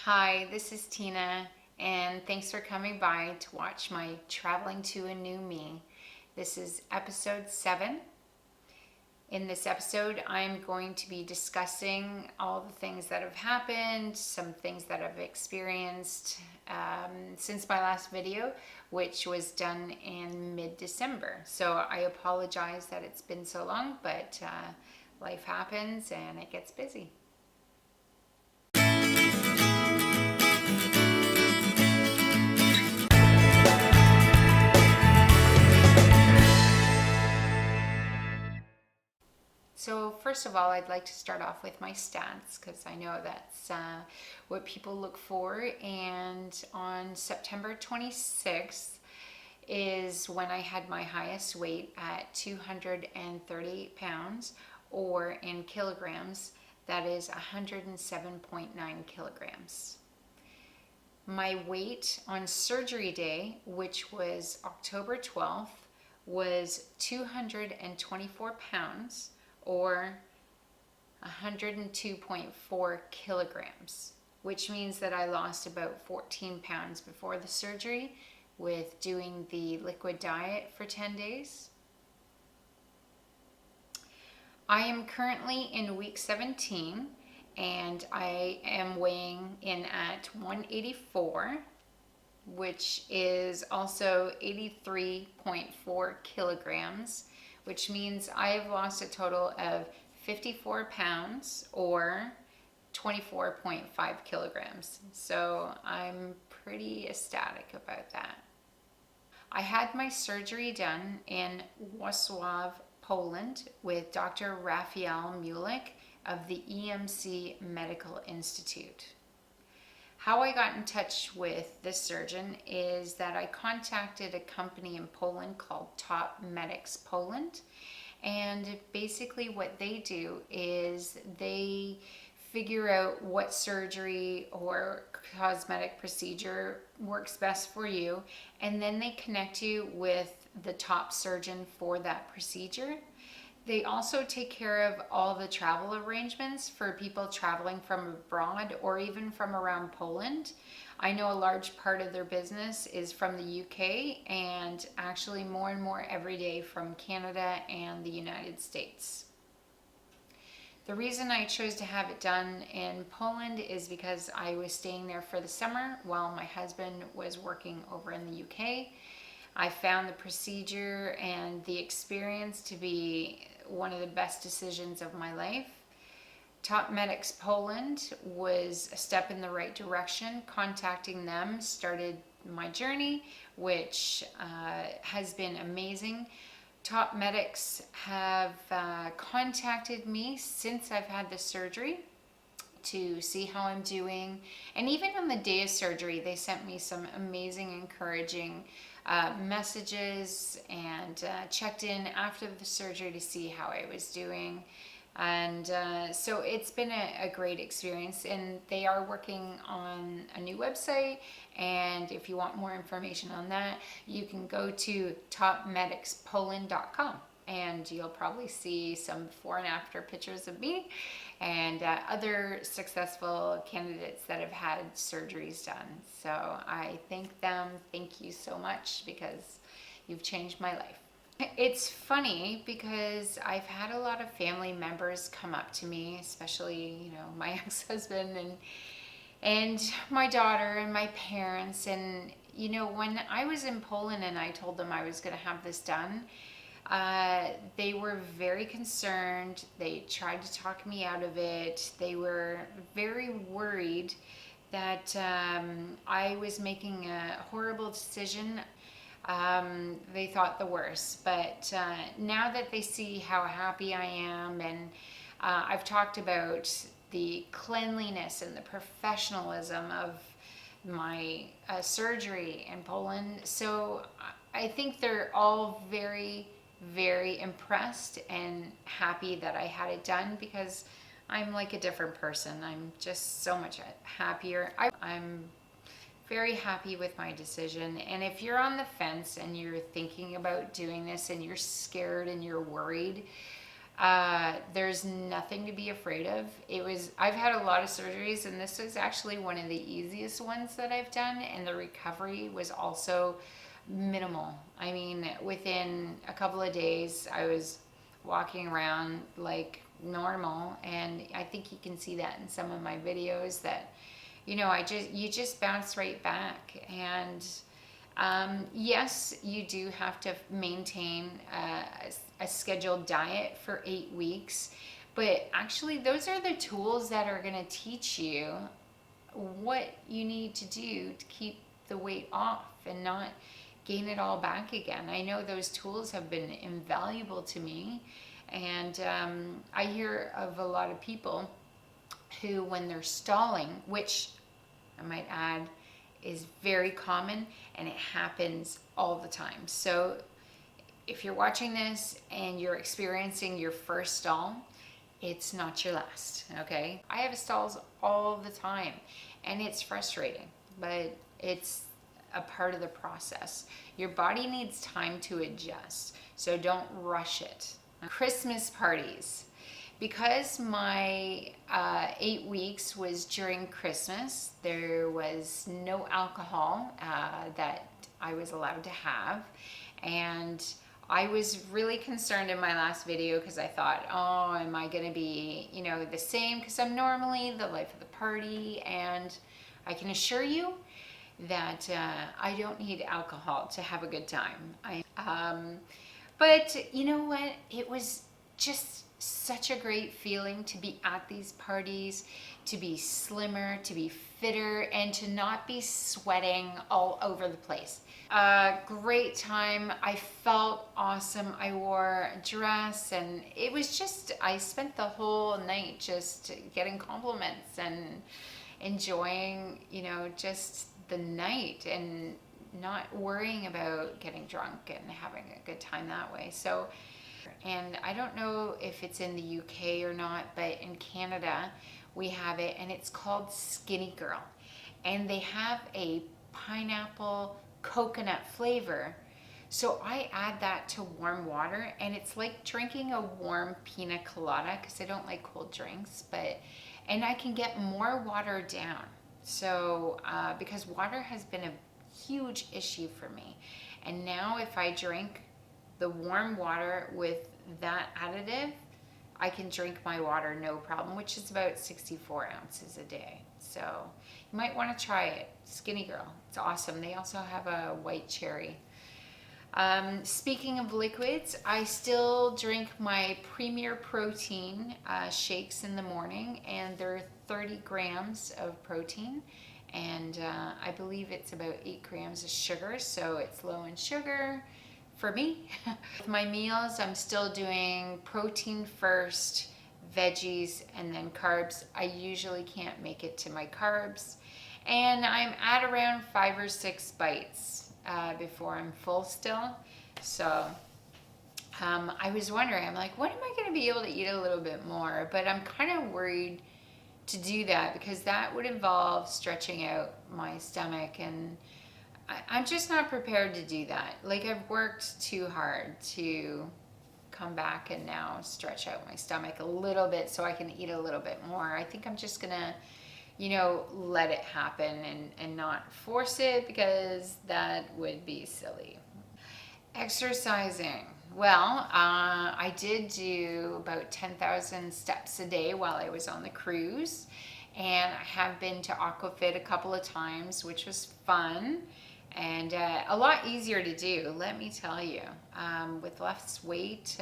Hi, this is Tina, and thanks for coming by to watch my Traveling to a New Me. This is episode 7. In this episode, I'm going to be discussing all the things that have happened, some things that I've experienced since my last video, which was done in mid-December. So I apologize that it's been so long, but life happens and it gets busy. So first of all, I'd like to start off with my stats because I know that's what people look for. And on September 26th is when I had my highest weight at 238 pounds, or in kilograms, that is 107.9 kilograms. My weight on surgery day, which was October 12th, was 224 pounds, or 102.4 kilograms, which means that I lost about 14 pounds before the surgery with doing the liquid diet for 10 days. I am currently in week 17 and I am weighing in at 184, which is also 83.4 kilograms, which means I've lost a total of 54 pounds, or 24.5 kilograms. So I'm pretty ecstatic about that. I had my surgery done in Warsaw, Poland with Dr. Rafel Mulek of the EMC Medical Institute. How I got in touch with this surgeon is that I contacted a company in Poland called Top Medics Poland, and basically what they do is they figure out what surgery or cosmetic procedure works best for you, and then they connect you with the top surgeon for that procedure. They also take care of all the travel arrangements for people traveling from abroad or even from around Poland. I know a large part of their business is from the UK, and actually more and more every day from Canada and the United States. The reason I chose to have it done in Poland is because I was staying there for the summer while my husband was working over in the UK. I found the procedure and the experience to be one of the best decisions of my life. Top Medics Poland was a step in the right direction. Contacting them started my journey, which has been amazing. Top Medics have contacted me since I've had the surgery to see how I'm doing. And even on the day of surgery, they sent me some amazing, encouraging messages and checked in after the surgery to see how I was doing. And so it's been a great experience, and they are working on a new website, and if you want more information on that, you can go to topmedicspoland.com, and you'll probably see some before and after pictures of me and other successful candidates that have had surgeries done. So I thank them. Thank you so much, because you've changed my life. It's funny because I've had a lot of family members come up to me, especially, my ex-husband and my daughter and my parents. And, when I was in Poland and I told them I was going to have this done, they were very concerned. They tried to talk me out of it. They were very worried that I was making a horrible decision. They thought the worst, but now that they see how happy I am, and I've talked about the cleanliness and the professionalism of my surgery in Poland, so I think they're all very, very impressed and happy that I had it done, because I'm like a different person. I'm just so much happier. I'm very happy with my decision. And if you're on the fence and you're thinking about doing this and you're scared and you're worried, There's nothing to be afraid of. I've had a lot of surgeries, and this was actually one of the easiest ones that I've done, and the recovery was also minimal. I mean, within a couple of days, I was walking around like normal, and I think you can see that in some of my videos that, you just bounce right back. And yes, you do have to maintain a scheduled diet for 8 weeks, but actually those are the tools that are going to teach you what you need to do to keep the weight off and not gain it all back again. I know those tools have been invaluable to me, and I hear of a lot of people who, when they're stalling, which I might add is very common and it happens all the time. So if you're watching this and you're experiencing your first stall, it's not your last, okay? I have stalls all the time, and it's frustrating, but it's a part of the process. Your body needs time to adjust, so don't rush it. Christmas parties. Because my 8 weeks was during Christmas, there was no alcohol that I was allowed to have. And I was really concerned in my last video because I thought, oh, am I going to be, the same? Because I'm normally the life of the party. And I can assure you that I don't need alcohol to have a good time. But you know what? It was just such a great feeling to be at these parties, to be slimmer, to be fitter, and to not be sweating all over the place. Great time. I felt awesome. I wore a dress, and it was just, I spent the whole night just getting compliments and enjoying, just the night and not worrying about getting drunk and having a good time that way. So, and I don't know if it's in the UK or not, but in Canada we have it, and it's called Skinny Girl, and they have a pineapple coconut flavor. So I add that to warm water, and it's like drinking a warm pina colada, because I don't like cold drinks, and I can get more water down. So because water has been a huge issue for me, and now if I drink the warm water with that additive, I can drink my water no problem, which is about 64 ounces a day. So you might want to try it. Skinny Girl, it's awesome. They also have a white cherry. Speaking of liquids, I still drink my Premier Protein shakes in the morning, and they're 30 grams of protein, and I believe it's about 8 grams of sugar, so it's low in sugar for me. With my meals, I'm still doing protein first, veggies, and then carbs. I usually can't make it to my carbs, and I'm at around 5 or 6 bites before I'm full still. So I was wondering, I'm like, when am I going to be able to eat a little bit more? But I'm kind of worried to do that, because that would involve stretching out my stomach, and I'm just not prepared to do that. Like, I've worked too hard to come back and now stretch out my stomach a little bit so I can eat a little bit more. I think I'm just gonna, let it happen and not force it, because that would be silly. Exercising. Well, I did do about 10,000 steps a day while I was on the cruise, and I have been to Aquafit a couple of times, which was fun. And a lot easier to do, let me tell you. With less weight,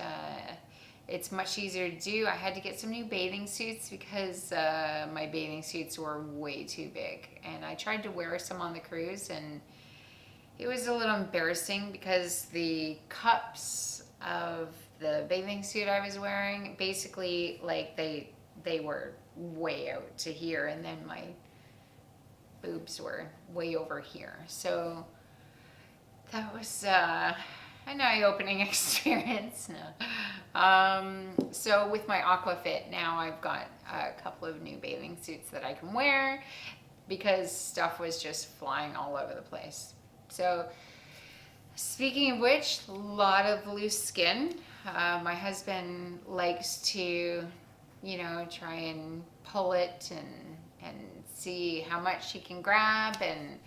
it's much easier to do. I had to get some new bathing suits because my bathing suits were way too big. And I tried to wear some on the cruise, and it was a little embarrassing because the cups of the bathing suit I was wearing, basically, like, they were way out to here, and then my boobs were way over here. So that was an eye-opening experience. No. So with my Aquafit now, I've got a couple of new bathing suits that I can wear, because stuff was just flying all over the place. So speaking of which, a lot of loose skin. My husband likes to, you know, try and pull it and see how much he can grab. And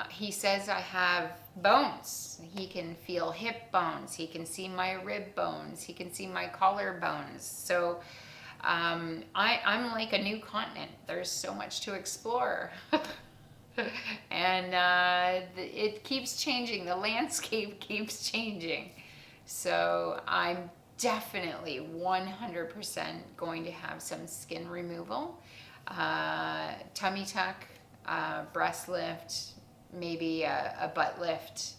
he says I have bones. He can feel hip bones. He can see my rib bones. He can see my collar bones. So I'm like a new continent. There's so much to explore. And it keeps changing. The landscape keeps changing. So I'm definitely 100% going to have some skin removal, tummy tuck, breast lift, maybe a butt lift,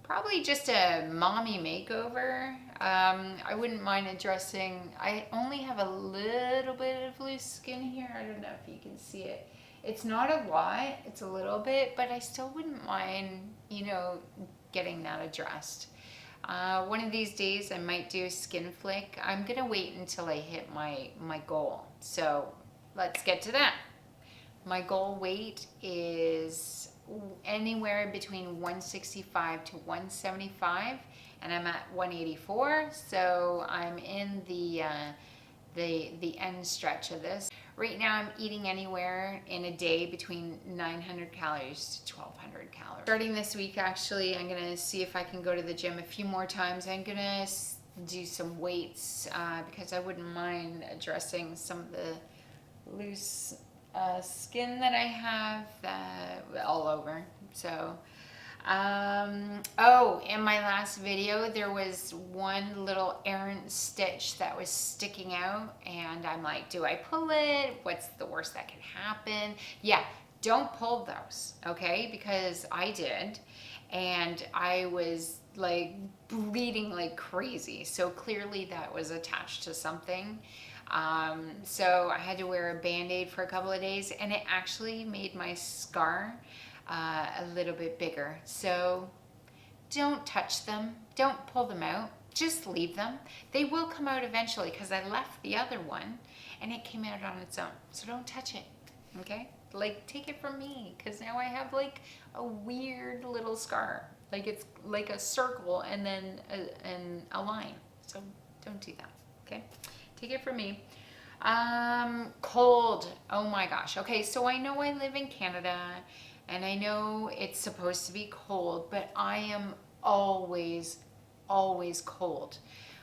probably just a mommy makeover. I wouldn't mind addressing, I only have a little bit of loose skin here. I don't know if you can see it. It's not a lot, it's a little bit, but I still wouldn't mind, you know, getting that addressed. One of these days I might do a skin flick. I'm gonna wait until I hit my goal. So let's get to that. My goal weight is anywhere between 165 to 175, and I'm at 184, so I'm in the end stretch of this. Right now I'm eating anywhere in a day between 900 calories to 1200 calories. Starting this week, actually, I'm gonna see if I can go to the gym a few more times. I'm gonna do some weights because I wouldn't mind addressing some of the loose skin that I have all over. So oh, in my last video there was one little errant stitch that was sticking out, and I'm like, do I pull it? What's the worst that can happen? Yeah, don't pull those, okay? Because I did, and I was like bleeding like crazy, so clearly that was attached to something. So I had to wear a band-aid for a couple of days, and it actually made my scar a little bit bigger. So don't touch them, don't pull them out, just leave them. They will come out eventually, because I left the other one and it came out on its own. So don't touch it, okay? Like, take it from me, because now I have like a weird little scar. Like, it's like a circle and then a line. So don't do that, okay? Take it from me. Cold. Oh my gosh. Okay, so I know I live in Canada and I know it's supposed to be cold, but I am always cold.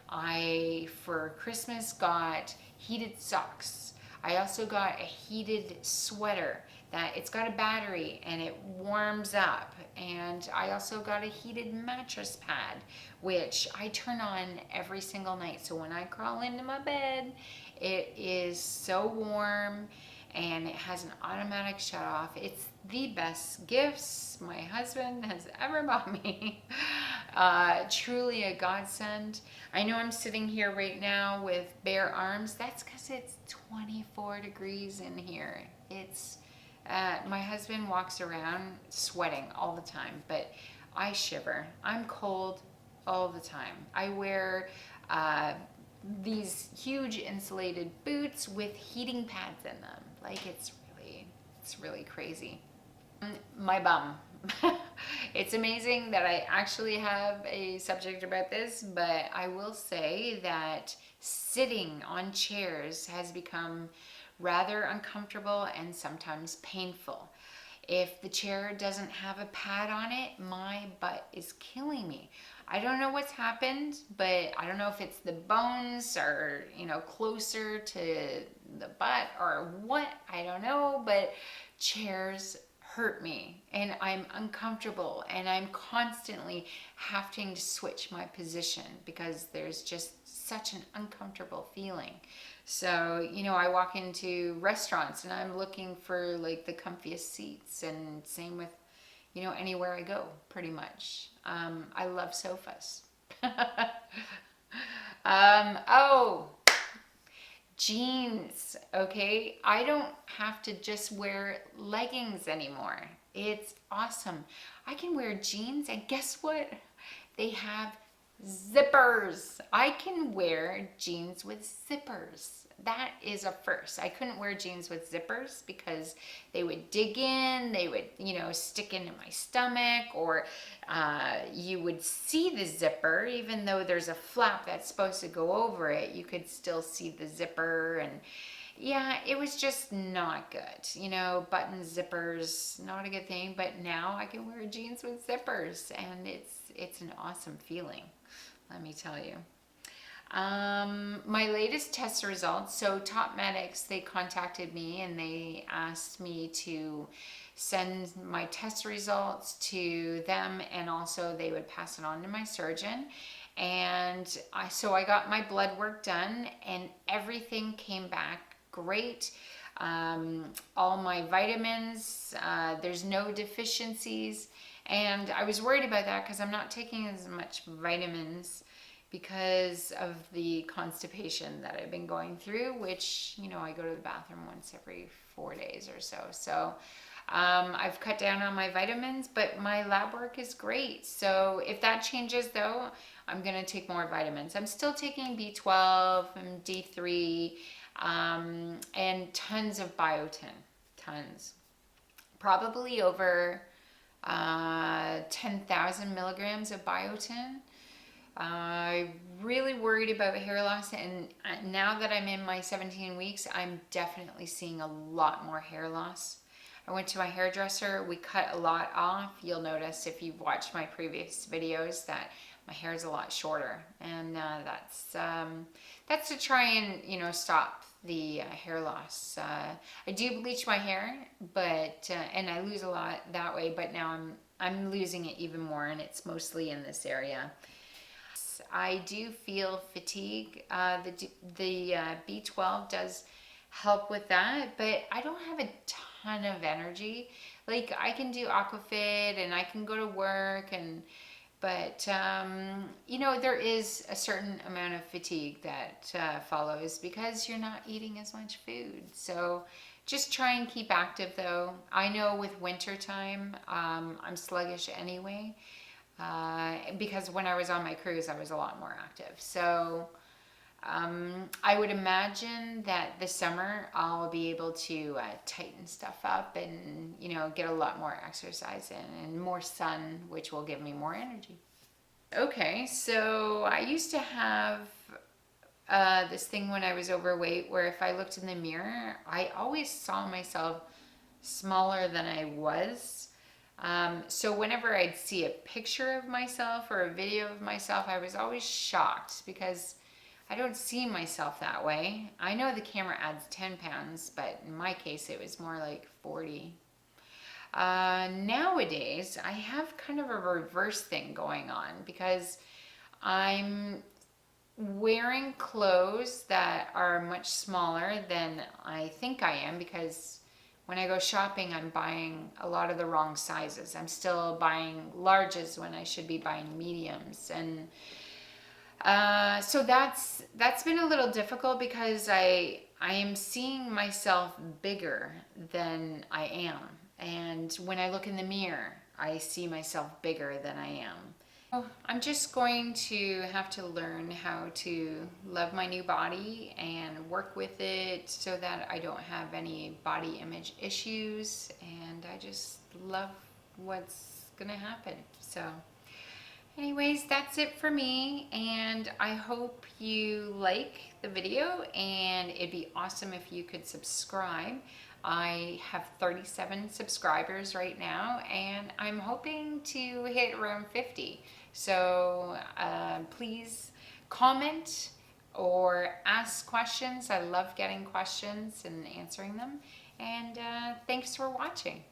I, for Christmas, got heated socks. I also got a heated sweater that it's got a battery and it warms up. And I also got a heated mattress pad, which I turn on every single night. So when I crawl into my bed, it is so warm and it has an automatic shut off. It's the best gifts my husband has ever bought me. Truly a godsend. I know I'm sitting here right now with bare arms. That's because it's 24 degrees in here. It's my husband walks around sweating all the time, but I shiver. I'm cold all the time. I wear these huge insulated boots with heating pads in them. Like, it's really crazy. My bum. It's amazing that I actually have a subject about this, but I will say that sitting on chairs has become rather uncomfortable and sometimes painful. If the chair doesn't have a pad on it, my butt is killing me. I don't know what's happened, but I don't know if it's the bones or, you know, closer to the butt or what, I don't know, but chairs hurt me and I'm uncomfortable and I'm constantly having to switch my position because there's just such an uncomfortable feeling. So, you know, I walk into restaurants and I'm looking for like the comfiest seats, and same with, you know, anywhere I go, pretty much. I love sofas. Oh, jeans, okay? I don't have to just wear leggings anymore. It's awesome. I can wear jeans, and guess what? They have zippers. I can wear jeans with zippers. that is a first. I couldn't wear jeans with zippers because they would dig in, they would, you know, stick into my stomach, or you would see the zipper, even though there's a flap that's supposed to go over it, you could still see the zipper. And yeah, it was just not good. You know, button zippers, not a good thing, but now I can wear jeans with zippers, and it's an awesome feeling, let me tell you. My latest test results, so Top Medics, they contacted me and they asked me to send my test results to them, and also they would pass it on to my surgeon. And so I got my blood work done and everything came back great. All my vitamins, there's no deficiencies. And I was worried about that because I'm not taking as much vitamins because of the constipation that I've been going through, which, you know, I go to the bathroom once every 4 days or so. So I've cut down on my vitamins, but my lab work is great. So if that changes though, I'm gonna take more vitamins. I'm still taking B12 and D3, and tons of biotin, tons. Probably over 10,000 milligrams of biotin. I'm really worried about hair loss, and now that I'm in my 17 weeks, I'm definitely seeing a lot more hair loss. I went to my hairdresser, we cut a lot off. You'll notice if you've watched my previous videos that my hair is a lot shorter, and that's to try and, you know, stop the hair loss. I do bleach my hair, but and I lose a lot that way, but now I'm losing it even more, and it's mostly in this area. I do feel fatigue. The B12 does help with that, but I don't have a ton of energy. Like, I can do aquafit and I can go to work, but you know, there is a certain amount of fatigue that follows because you're not eating as much food. So just try and keep active though. I know with winter time, I'm sluggish anyway. Because when I was on my cruise, I was a lot more active. So I would imagine that this summer I'll be able to tighten stuff up and, you know, get a lot more exercise in and more sun, which will give me more energy. Okay, so I used to have this thing when I was overweight where if I looked in the mirror, I always saw myself smaller than I was. So whenever I'd see a picture of myself or a video of myself, I was always shocked because I don't see myself that way. I know the camera adds 10 pounds, but in my case, it was more like 40. Nowadays, I have kind of a reverse thing going on because I'm wearing clothes that are much smaller than I think I am, because when I go shopping, I'm buying a lot of the wrong sizes. I'm still buying larges when I should be buying mediums. And so that's been a little difficult because I am seeing myself bigger than I am. And when I look in the mirror, I see myself bigger than I am. I'm just going to have to learn how to love my new body and work with it so that I don't have any body image issues, and I just love what's gonna happen. So anyways, that's it for me, and I hope you like the video, and it'd be awesome if you could subscribe. I have 37 subscribers right now, and I'm hoping to hit around 50. So please comment or ask questions. I love getting questions and answering them. And thanks for watching.